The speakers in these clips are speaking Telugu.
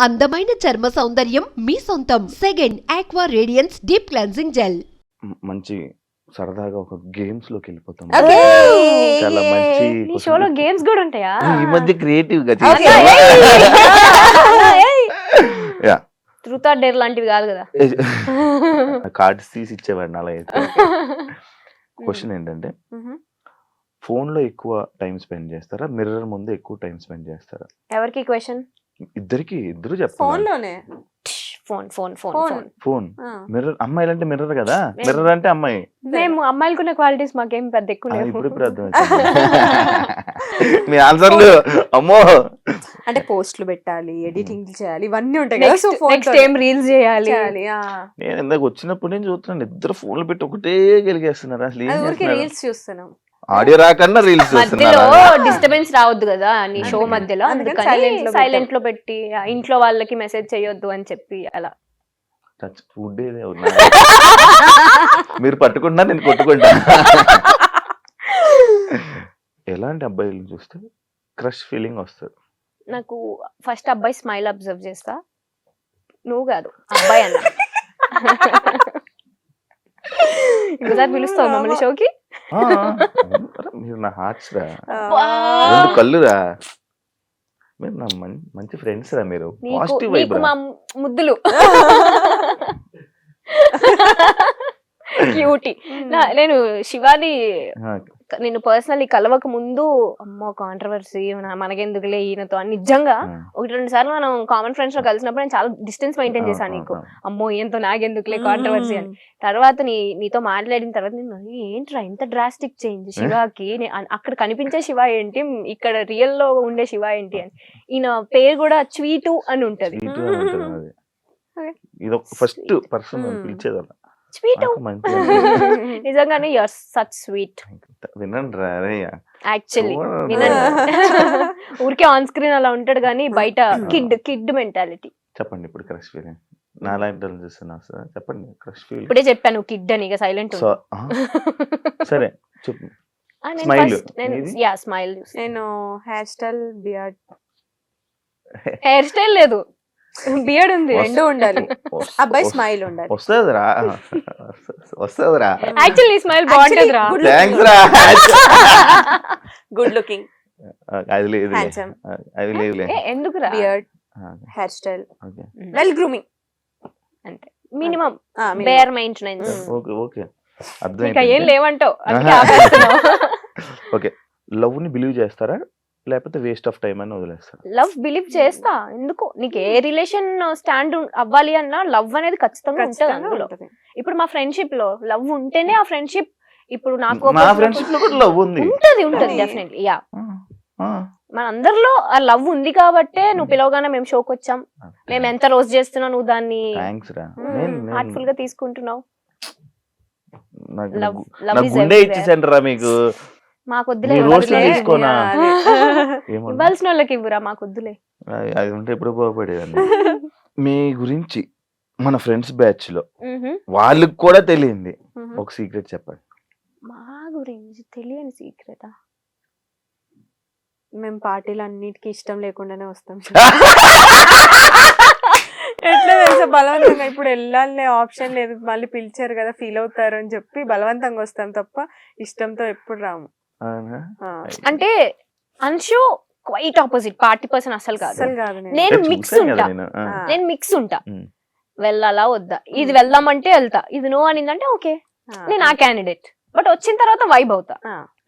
అందమైన చర్మ సౌందర్యం మీ సొంతం. Second aqua radiance deep cleansing gel. మంచి సరదాగా ఒక గేమ్స్ లోకి వెళ్ళిపోతాం. Okay. చాలా మంచి నీ షోలో గేమ్స్ కూడా ఉంటాయా? ఈ మధ్య క్రియేటివ్ గా యా ట్రూత్ ఆర్ డేర్ లాంటివి కాదు కదా. కార్డ్స్ తీసి ఇచ్చేవాడిని అలా అయితే. క్వశ్చన్ ఏంటంటే ఫోన్ లో ఎక్కువ టైం స్పెండ్ చేస్తారా, మిర్రర్ ముందు ఎక్కువ టైం స్పెండ్ చేస్తారా? ఎవరికి క్వశ్చన్? ఇద్దరు ఫోన్ చెప్తాను. లోనే phone phone phone phone. Phone. Phone mirror, అమ్మాయిలు అంటే మిర్రర్ కదా, మిర్రర్ అంటే అమ్మాయి. మేము అమ్మాయిలకున్న క్వాలిటీస్ మాకేం పెద్ద ఎక్కువ లేవు. ఇప్పుడు అర్థమైంది మీ ఆన్సర్లు. అమ్మో, అంటే పోస్టులు పెట్టాలి, ఎడిటింగ్ చేయాలి, ఇవన్నీ ఉంటాయి కదా. సో నెక్స్ట్ ఏం రీల్స్ చేయాలి. నేను ఇందాక వచ్చినప్పుడు నేను చూస్తున్నాను ఇద్దరు ఫోన్లు పెట్టి ఒకటే గెలిగేస్తున్నారు. అసలు ఏం ఊరికి చేస్తున్నారు? రీల్స్ చూస్తున్నాం. ఆడియో రాకన్నా రీల్స్ మధ్యలో చూస్తున్నారు. డిస్టర్బెన్స్ రావద్దు కదా నీ షో అందుకని- మధ్యలో, అందుకని అందుకని silent లో సైలెంట్ లో పెట్టి ఇంట్లో వాళ్ళకి మెసేజ్ చేయొద్దు అని చెప్పి అలా. టచ్ ఫుడ్ ఏదే ఉన్నా మీరు పట్టుకుంటా నేను కొట్టుకుంటా. ఎలాంటి అబ్బాయిలు చూస్తే క్రష్ ఫీలింగ్ వస్తుంది? నాకు ఫస్ట్ అబ్బాయి స్మైల్ అబ్జర్వ్ చేస్తా. నువ్వు కాదు అబ్బాయి అన్న. ఇంకోసారి పిలుస్తావు మమ్మల్ని షోకి? ఆ, అరే మీరు నా హార్ట్స్ రా, రెండు కళ్ళు రా, మీరు నా మంచి ఫ్రెండ్స్ రా, మీరు పాజిటివ్ వైబ్ నీకు రా. మా ముద్దులు క్యూటీ. నేను శివాని నేను పర్సనల్లీ కలవక ముందు అమ్మో కాంట్రవర్సీ మనకెందుకులే ఈయనతో అని నిజంగా ఒకటి రెండు సార్లు మనం కామన్ ఫ్రెండ్స్ లో కలిసినప్పుడు నేను చాలా డిస్టెన్స్ మెయింటైన్ చేశాను. నీకు అమ్మో ఈయనతో నాకెందుకులే కాంట్రవర్సీ అని. తర్వాత నీతో మాట్లాడిన తర్వాత నేను ఏంట్రా ఇంత డ్రాస్టిక్ చేంజ్ శివాకి, అక్కడ కనిపించే శివ ఏంటి, ఇక్కడ రియల్ లో ఉండే శివ ఏంటి అని. ఈయన పేరు కూడా స్వీటు అని ఉంటది. ఇది ఫస్ట్ పర్సన్ పిలిచేది అలా. స్వీటు నిజంగానే యూఆర్ సచ్ స్వీట్. వినండి రా యాక్చువల్లీ వినండి. ఊరికే ఆన్ స్క్రీన్ అలా ఉంటాడు కానీ బయట కిడ్ మెంటాలిటీ. చెప్పండి ఇప్పుడు క్రష్ ఫీలింగ్. నాలాంటి చూస్తున్నా సార్, చెప్పండి క్రష్ ఫీలింగ్. ఇప్పుడే చెప్పాను కిడ్ అని, ఇక సైలెంట్. సరే చెప్పు. Smile smile. నేను hair style, beard. Hair style లేదు, బియర్డ్ ఉంది, రెండు ఉండాలి. అబ్బాయి స్మైల్ ఉండాలి. వస్తుందిరా వస్తుందిరా. యాక్చువల్లీ స్మైల్ బాగుంటది రా. థ్యాంక్స్ రా. గుడ్ లుకింగ్, అది లేదు, హ్యాండ్సమ్. అది లేదులే. ఎందుకు రా? Beard, hair style, well grooming, అంటే minimum bare maintenance. Okay okay ఇంకా అర్థమైంది. ఏం లేవంటావు అందుకే ఆపేస్తున్నావు. ఓకే, లవ్ ని బిలీవ్ చేస్తారా లేకపోతే వేస్ట్ ఆఫ్ టైం అని వదిలేస్తారా? లవ్ బిలీవ్ చేస్తా. ఎందుకు నీకు ఏ రిలేషన్ స్టాండ్ అవ్వాలి అన్నా లవ్ అనేది ఖచ్చితంగా ఉంటది అందులో. ఇప్పుడు మా ఫ్రెండ్షిప్ లో లవ్ ఉంటేనే ఆ ఫ్రెండ్షిప్. ఇప్పుడు నాకు నా ఫ్రెండ్షిప్ లో కూడా లవ్ ఉంది. ఉంటది డెఫినెట్లీ. యా, మన అందరిలో ఆ లవ్ ఉంది కాబట్టే నువ్వు పిలవగానే మేము షోకి వచ్చాం. మేము ఎంత రోజు చేస్తున్నావు నువ్వు దాన్ని థ్యాంక్స్ రా. హార్ట్ఫుల్ గా తీసుకుంటున్నావు. నాకు గుండె ఇచ్చేసండి రా మీకు. మాకు వద్దులే, నీ రోస్ట్లు తీసుకోనా? ఏమన్నా? ఇవ్వాల్సిన వాళ్ళకి ఇవ్వరా, మాకు వద్దులే. అది ఉంటే ఎప్పుడు బాగుపడేదండి. మీ గురించి మన ఫ్రెండ్స్ బ్యాచ్ లో వాళ్ళకి కూడా తెలియంది ఒక సీక్రెట్ చెప్పండి. మా గురించి తెలియని సీక్రెటా? మేము పార్టీలు అన్నిటికీ ఇష్టం లేకుండానే వస్తాం. ఎట్లా తెలుసా, బలవంతంగా ఇప్పుడు వెళ్ళాలనే ఆప్షన్ లేదు, మళ్ళీ పిలిచారు కదా ఫీల్ అవుతారు అని చెప్పి బలవంతంగా వస్తాం తప్ప ఇష్టంతో ఎప్పుడు రాము. అంటే Anshu quite opposite, party person అసలు కాదు. అసలు కాదు. నేను మిక్స్ ఉంటా. నేను మిక్స్ ఉంటా. వెళ్ళాలా వద్దా, ఇది వెళ్దామంటే వెళ్తా, ఇది నో అనిందంటే ఓకే నేను ఆ క్యాండిడేట్. బట్ వచ్చిన తర్వాత వైబ్ అవుతా.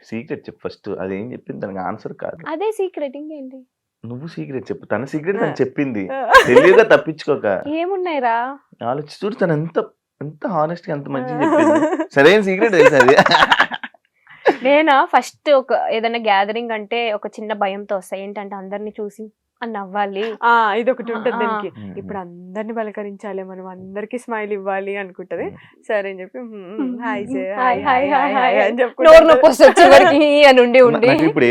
సీక్రెట్ చెప్పు ఫస్ట్. అదేం చెప్పింది దానికి ఆన్సర్ కాదు. అదే సీక్రెట్, ఇంకేంటి? నువ్వు సీక్రెట్ చెప్పు. తన సీక్రెట్ తను చెప్పింది, తెలియగా తప్పించుకోక. ఏమున్నాయిరా ఆలోచి చూడు, తను ఎంత హానెస్ట్ గా ఎంత మంచిగా చెప్పింది. సరైన సీక్రెట్ తెలుసు అది. నేనా ఫస్ట్ ఒక ఏదైనా గ్యాదరింగ్ అంటే ఒక చిన్న భయంతో వస్తా. ఏంటంటే అందరిని చూసి అని నవ్వాలి. ఇది ఒకటి ఉంటది దానికి. ఇప్పుడు అందరిని పలకరించాలి, మనం అందరికి స్మైల్ ఇవ్వాలి అనుకుంటది. సరే అని చెప్పి hi hi hi hi hi అని చెప్పి నోరు నొప్పి వస్తుంది అని ఉండి నాకు ఇప్పుడు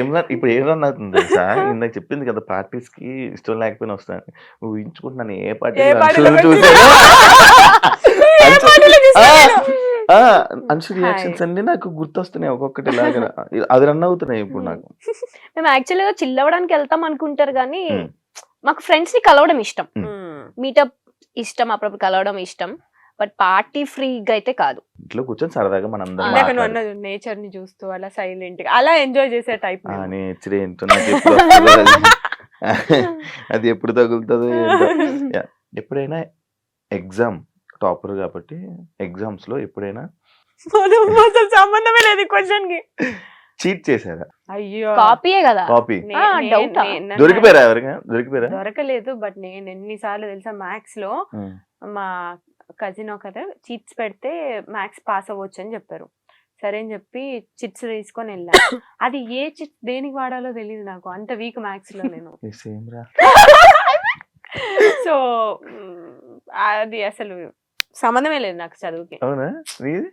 ఏం రన్ అవుతుంది తెలుసా? ఇందాక చెప్పింది కదా పార్టీస్ కి ఇష్టం లేకపోయినా వస్తాను. ఊహించుకుంటున్నాను ఏ పార్టీ అన్షు రియాక్షన్స్ అన్ని నాకు గుర్తొస్తున్నాయి ఒక్కొక్కటి లాగా. అది రన్ అవుతున్నాయి ఇప్పుడు నాకు. మేము యాక్చువల్గా చిల్ అవ్వడానికి వెళ్తాం అనుకుంటారు కానీ మాకు ఫ్రెండ్స్ ని కలవడం ఇష్టం, మీటప్ ఇష్టం, అప్పుడప్పుడు కలవడం ఇష్టం, బట్ పార్టీ ఫ్రీగా అయితే కాదు. ఇంట్లో కూర్చొని సరదాగా మనందరం ఇందాక నువ్వు అన్నది నేచర్ ని చూస్తూ అలా సైలెంట్ గా అలా ఎంజాయ్ చేసే టైప్. నేచర్ ఏంటో నాకు ఎప్పుడు వస్తుందో అది ఎప్పుడు తగులుతుందో ఏంటో. Yeah. ఎప్పుడైనా ఎగ్జామ్ టాపర్ కాబట్టి ఎగ్జామ్స్ లో ఎప్పుడైనా అసలు సంబంధమే లేదు క్వశ్చన్ కి. చీట్ చేశారా? అయ్యో కాపీయే కదా. కాపీ doubt ఆ? దొరికిపోయారా ఎవరికైనా? దొరికిపోయారా? దొరకలేదు, బట్ నేను ఎన్నిసార్లు తెలుసా మ్యాథ్స్ లో మా కజిన్ ఒకరు చిట్స్ పెడితే మ్యాథ్స్ పాస్ అవ్వచ్చు అని చెప్పారు. సరే అని చెప్పి చిట్స్ తీసుకొని వెళ్ళా. అది ఏ చిట్స్ దేనికి వాడాలో తెలియదు నాకు, అంత వీక్ మ్యాథ్స్ లో నేను. సేమ్ రా. సో అది అసలు సంబంధమే లేదు నాకు చదువుకి. అవునా? నీది?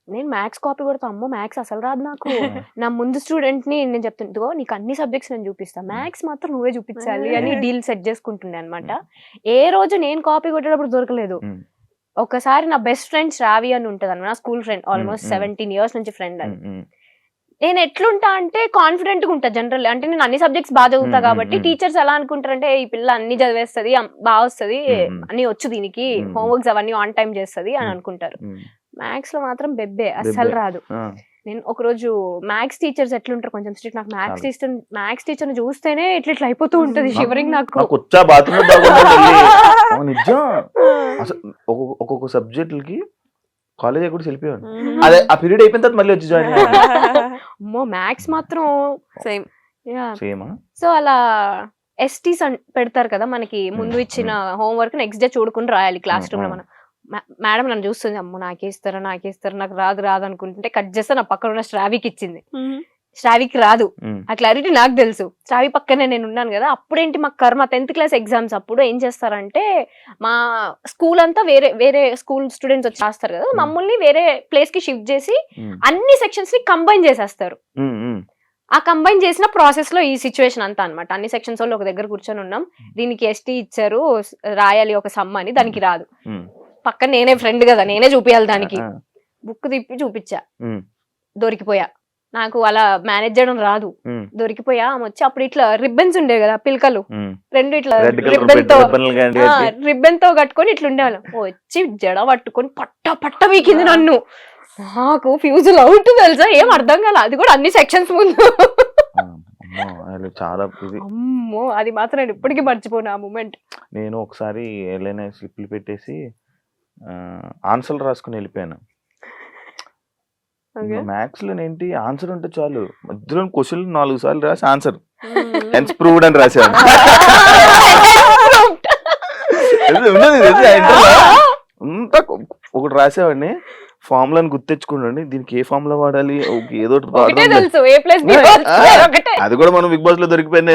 నేను మ్యాథ్స్ కాపీ కొడతా, అమ్మో మ్యాథ్స్ అసలు రాదు నాకు. నా ముందు స్టూడెంట్ ని నేను చెప్తుంటో నీకు అన్ని సబ్జెక్ట్స్ నేను చూపిస్తా, మ్యాథ్స్ మాత్రం నువ్వే చూపించాలి అని డీల్ సెట్ చేసుకుంటుండే అనమాట. ఏ రోజు నేను కాపీ కొట్టేటప్పుడు దొరకలేదు. ఒకసారి నా బెస్ట్ ఫ్రెండ్ శ్రావి అని ఉంటది అన్నమాట, నా స్కూల్ ఫ్రెండ్, ఆల్మోస్ట్ 17 years నుంచి ఫ్రెండ్ అని. నేను ఎట్లుంటా అంటే కాన్ఫిడెంట్ గా ఉంటా జనరల్, అంటే నేను అన్ని సబ్జెక్ట్స్ బాగా చదువుతా కాబట్టి టీచర్స్ ఎలా అనుకుంటారంటే ఈ పిల్ల అన్ని చదివేస్తుంది, బాగా వస్తుంది, అన్ని వచ్చు దీనికి, హోంవర్క్స్ అవన్నీ ఆన్ టైం చేస్తుంది అని అనుకుంటారు. మ్యాథ్స్ లో మాత్రం బెబ్బే, అస్సలు రాదు. నేను ఒక రోజు మ్యాథ్స్ టీచర్స్ ఎట్లుంటారు కొంచెం స్ట్రిక్ట్, నాకు మ్యాథ్స్ టీచర్ చూస్తేనే ఇట్లా అయిపోతూ ఉంటది షివరింగ్ నాకు. నిజం అసలు ఒక్కొక్క సబ్జెక్టులకి కాలేజ్ కూడా వెళ్ళిపోయాను. అదే ఆ పీరియడ్ అయిపోయిన తర్వాత మళ్ళీ వచ్చి జాయిన్ అమ్మో మ్యాథ్స్ మాత్రం సేమ్ సేమ్. సో అలా ఎస్టీస్ పెడతారు కదా మనకి, ముందు ఇచ్చిన హోంవర్క్ నెక్స్ట్ డే చూడుకుని రాయాలి క్లాస్ రూమ్ లో. మనం మేడం నన్ను చూస్తుంది, అమ్మో నాకేస్తారా నాకు రాదు అనుకుంటుంటే కట్ చేస్తే నా పక్కన ఉన్న శ్రావికి ఇచ్చింది. శ్రావికి రాదు, ఆ క్లారిటీ నాకు తెలుసు. శ్రావి పక్కనే నేను ఉన్నాను కదా. అప్పుడేంటి మా కర్మ 10th class ఎగ్జామ్స్ అప్పుడు ఏం చేస్తారంటే, మా స్కూల్ అంతా వేరే స్కూల్ స్టూడెంట్స్ వచ్చి రాస్తారు కదా, మమ్మల్ని వేరే ప్లేస్ కి షిఫ్ట్ చేసి అన్ని సెక్షన్స్ ని కంబైన్ చేసేస్తారు. ఆ కంబైన్ చేసిన ప్రాసెస్ లో ఈ సిచ్యువేషన్ అంతా అనమాట. అన్ని సెక్షన్స్ వాళ్ళు ఒక దగ్గర కూర్చొని ఉన్నాం, దీనికి ఎస్టీ ఇచ్చారు రాయాలి ఒక సమ్ అని, దానికి రాదు. పక్కన నేనే ఫ్రెండ్ కదా, నేనే చూపించాలి దానికి. బుక్ తిప్పి చూపించా, దొరికిపోయా. నాకు అలా మేనేజ్ చేయడం రాదు, దొరికిపోయా. ఆమె వచ్చి అప్పుడు ఇట్లా రిబ్బన్స్ ఉండే కదా పిల్కలు, రెండు ఇట్లా రిబ్బన్ తో కట్టుకొని ఇట్లా ఉండేవాళ్ళం. వచ్చి జడ పట్టుకొని పట్ట వీకింది నన్ను. నాకు ఫ్యూజుల్ అవుట్ తెలుసా, ఏం అర్థం కాల. అది కూడా అన్ని సెక్షన్స్ ముందు. చాలా అమ్మో, అది మాత్రం నేను ఇప్పటికీ మర్చిపోను ఆ మూమెంట్. నేను ఒకసారి ఏదైనా స్లిప్లు పెట్టేసి ఆన్సర్లు రాసుకుని వెళ్ళిపోయాను. మ్యాథ్స్ లో ఏంటి ఆన్సర్ ఉంటే చాలు, మధ్యలో క్వశ్చన్ 4 సార్లు రాసి ఆన్సర్ హెన్స్ ప్రూవ్డ్ అని రాశాను. అంతా ఒకటి రాసేవాడిని, ఫార్ములాని గుర్తెచ్చుకోండి, దీనికి ఏ ఫార్ములా వాడాలి, ఏదో అది కూడా మనం బిగ్ బాస్ లో దొరికిపోయింది.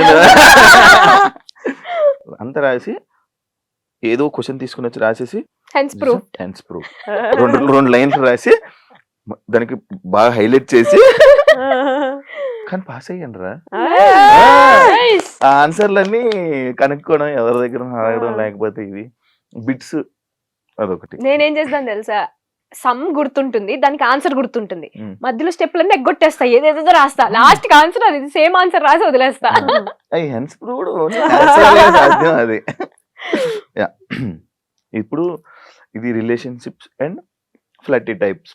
అంత రాసి ఏదో క్వశ్చన్ తీసుకుని వచ్చి రాసేసి హెన్స్ ప్రూవ్ 2 లైన్స్ రాసి దానికి బాగా హైలైట్ చేసి కానీ పాస్ అయ్యాను రా. ఆ ఆన్సర్లన్నీ కనుక్కోవడం, ఎవరి దగ్గర అడగడం, లేకపోతే ఇవి బిట్స్ అదొకటి. నేనేం చేస్తాను తెలుసా, సమ్ గుర్తుంటుంది, దానికి ఆన్సర్ గుర్తుంటుంది, మధ్యలో స్టెప్లన్నీ ఎగ్గొట్టేస్తా, ఏదేదో రాస్తా, లాస్ట్ కి ఆన్సర్ అది సేమ్ ఆన్సర్ రాసి వదిలేస్తా. హెన్స్ ప్రూవ్డ్ అది. ఇప్పుడు ఇది relationships and flirty types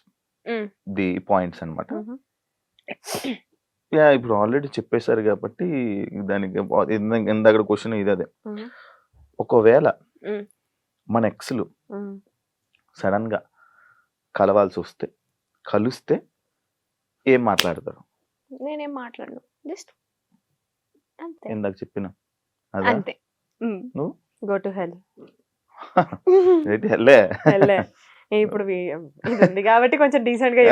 the points అన్నమాట. ఇప్పుడు ఆల్రెడీ చెప్పేశారు కాబట్టి దానికి ఇందాక క్వశ్చన్ ఇది అదే. ఒకవేళ మన ఎక్స్లు సడన్ గా కలవాల్సి వస్తే, కలిస్తే ఏం మాట్లాడతారు? నేనేం మాట్లాడను, జస్ట్ ఇందాక చెప్పిన అంతే. నువ్వు గో టు హెల్. హెల్లే. ఇప్పుడు ఇది ఉంది కాబట్టి కొంచెం డీసెంట్ గా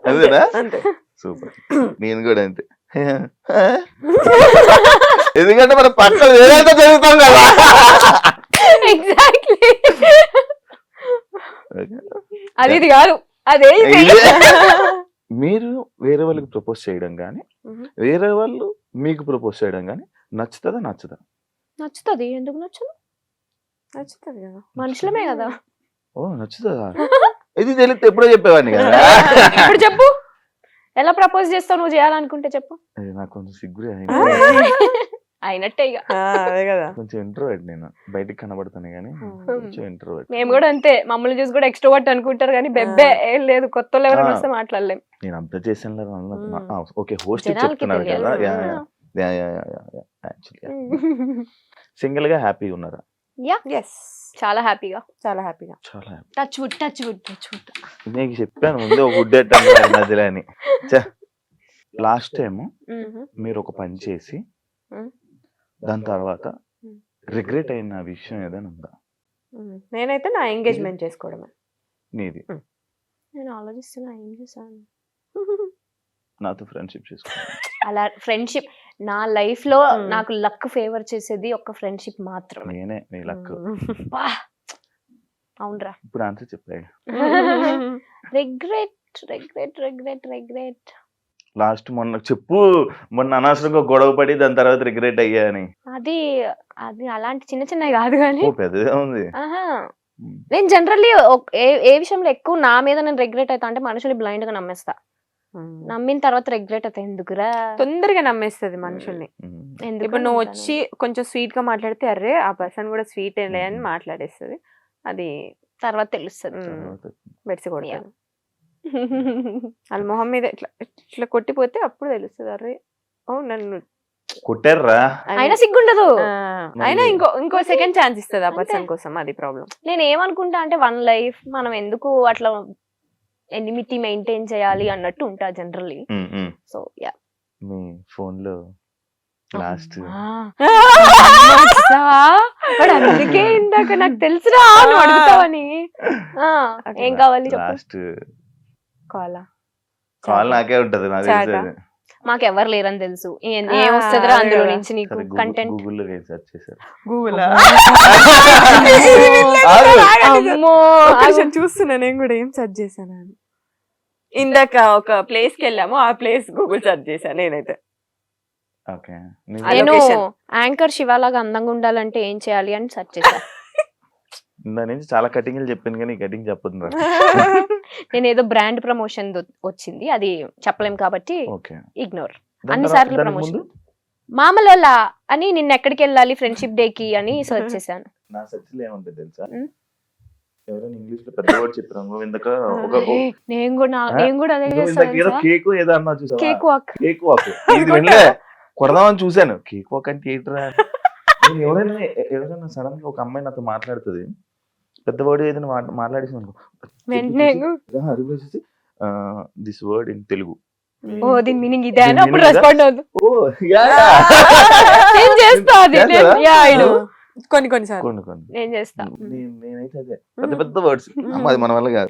అదేనా? సూపర్. నేను కూడా అంతే, ఎందుకంటే మనం పక్కన వేరేంత చదువుతాం కదా. ఎగ్జాక్ట్లీ, అది ఇది కాదు అదే. మీరు వేరే వాళ్ళకి ప్రపోజ్ చేయడం కానీ, వేరే వాళ్ళు మీకు ప్రపోజ్ చేయడం కానీ నచ్చుతుందా నచ్చదా? నచ్చుతుంది, ఎందుకు నచ్చదు? నచ్చుతుంది కదా, మనుషులమే కదా. ఓ నచ్చుతుందా? ఇది తెలిస్తే ఎప్పుడో చెప్పేవాడిని కదా. ఇప్పుడు చెప్పు. ఎలా ప్రపోజ్ చేస్తావు నువ్వు చేయాలనుకుంటే చెప్పు. అది నాకు కొంచెం సిగ్గు అయినట్టే ఇక. అదే కదా. కొంచెం ఇంట్రోవర్ట్ నేను, బయటికి కనబడతాను కానీ కొంచెం ఇంట్రోవర్ట్. మేము కూడా అంతే, మమ్మల్ని చూసి కూడా ఎక్స్ట్రోవర్ట్ అనుకుంటారు కానీ బెబ్బే ఏం లేదు, కొత్త వాళ్ళు ఎవరైనా వస్తే మాట్లాడలేం. నేను అబ్జర్వ్ చేశాను. ఓకే, హోస్ట్ జనాలకి చెప్తున్నారు కదా. సింగిల్ గా హ్యాపీగా ఉన్నారా? Yes. చాలా హ్యాపీగా, చాలా హ్యాపీగా. చాలా happy. Touch wood touch wood touch wood. నీకు చెప్పాను ముందే ఒక గుడ్ మధ్యలో అని. లాస్ట్ టైం మీరు ఒక పని చేసి దాని తర్వాత రిగ్రెట్ అయిన విషయం ఏదైనా ఉందా? నేనైతే నా ఎంగేజ్మెంట్ చేసుకోవడమే. నీది? నేను ఆలోచిస్తున్నా ఏం చేశాను. నాతో ఫ్రెండ్షిప్ చేసుకున్నాను. అలా ఫ్రెండ్షిప్ నా లైఫ్ లో నాకు లక్ ఫేవర్ చేసేది ఒక ఫ్రెండ్షిప్ మాత్రమే. నేనే నీ లక్. అవునరా. ఇప్పుడు ఆన్సర్ చెప్పాయి. Regret regret regret regret. Last మొన్న చెప్పు, మొన్న అనవసరంగా గొడవ పడి దాని తర్వాత రిగ్రెట్ అయ్యా అని. అది అది అలాంటి చిన్న చిన్నవి కాదు కానీ పెద్దదే ఉంది. నేను జనరల్లీ ఏ విషయంలో ఎక్కువ నా మీద నేను రిగ్రెట్ అవుతా అంటే మనుషులు బ్లైండ్ గా నమ్మేస్తా. నమ్మిన తర్వాత రిగ్రెట్ అవుతా. ఎందుకురా? తొందరగా నమ్మేస్తుంది మనుషుల్ని. ఇప్పుడు నువ్వు వచ్చి కొంచెం స్వీట్ గా మాట్లాడితే అరే ఆ పర్సన్ కూడా స్వీట్ లే అని మాట్లాడేస్తుంది. అది తర్వాత తెలుస్తుంది. బెడ్స్ కొడతాను వాళ్ళ మొహం మీద ఇట్లా ఇట్లా కొట్టిపోతే అప్పుడు తెలుస్తుంది అరే ఓ నన్ను కొట్టారా. అయినా సిగ్గుండదు. అయినా ఇంకో సెకండ్ ఛాన్స్ ఇస్తుంది ఆ పర్సన్ కోసం. అది ప్రాబ్లం. నేను ఏమనుకుంటా అంటే వన్ లైఫ్ మనం ఎందుకు అట్లా ఎనిమిటీ మెయింటైన్ చేయాలి అన్నట్టు ఉంటా జనరల్లీ. So yeah. మీ ఫోన్ లో లాస్ట్ అందుకే ఇందాక నాకు తెలుసురా నువ్వు అడుగుతావని. ఏం కావాలి లాస్ట్ కాల్ నాకే ఉంటది. నాకు తెలుసు మాకెవరు లేరని తెలుసు. ఏం వస్తుందిరా అందులో నుంచి నీకు కంటెంట్? గూగుల్ లో సెర్చ్ చేశారు. గూగుల్ అమ్మో చూస్తున్నా నేను కూడా ఏం సెర్చ్ చేశాను. ఇందాక ఒక ప్లేస్ కి వెళ్ళాము, ఆ ప్లేస్ గూగుల్ సెర్చ్ చేశాను నేనైతే. నేను యాంకర్ శివలాగా అందంగా ఉండాలంటే ఏం చేయాలి అని సెర్చ్ చేశా. దాని నుంచి చాలా కటింగ్ చెప్పాను కానీ కటింగ్ చెప్పదు. నేను ఏదో బ్రాండ్ ప్రమోషన్ వచ్చింది, అది చెప్పలేం కాబట్టి ఇగ్నోర్. అన్నిసార్లు ప్రమోషన్ మామూలులా అని నిన్న ఎక్కడికి వెళ్ళాలి ఫ్రెండ్షిప్ డే కి అని సర్చ్ చేశాను. నా సెర్చ్ లో ఏముంటుంది తెలుసా? ఎవరైనా ఇంగ్లీష్ లో పెద్ద వర్డ్ చెప్పారు. ఇందాక నేను కూడా అదే చేస్తాను. కేక్ ఏదో అన్నా చూసావా? Cake walk. కేక్ వాక్ ఇది వెళ్ళే కొడదామని చూశాను. కేక్ వాక్ అంటే ఏంట్రా? ఎవరైనా సడన్ గా ఒక అమ్మాయి నాతో మాట్లాడుతుంది, పెద్ద వర్డ్ ఏదైనా మాట్లాడేసి అనుకో, దిస్ వర్డ్ ఇన్ తెలుగు. ఓ దీని మీనింగ్ ఇదే అని అప్పుడు రెస్పాండ్ అవుతుంది. కొన్ని నేను చేస్తా. నేనైతే అదే పెద్ద పెద్ద వర్డ్స్ అది మన వల్ల కాదు.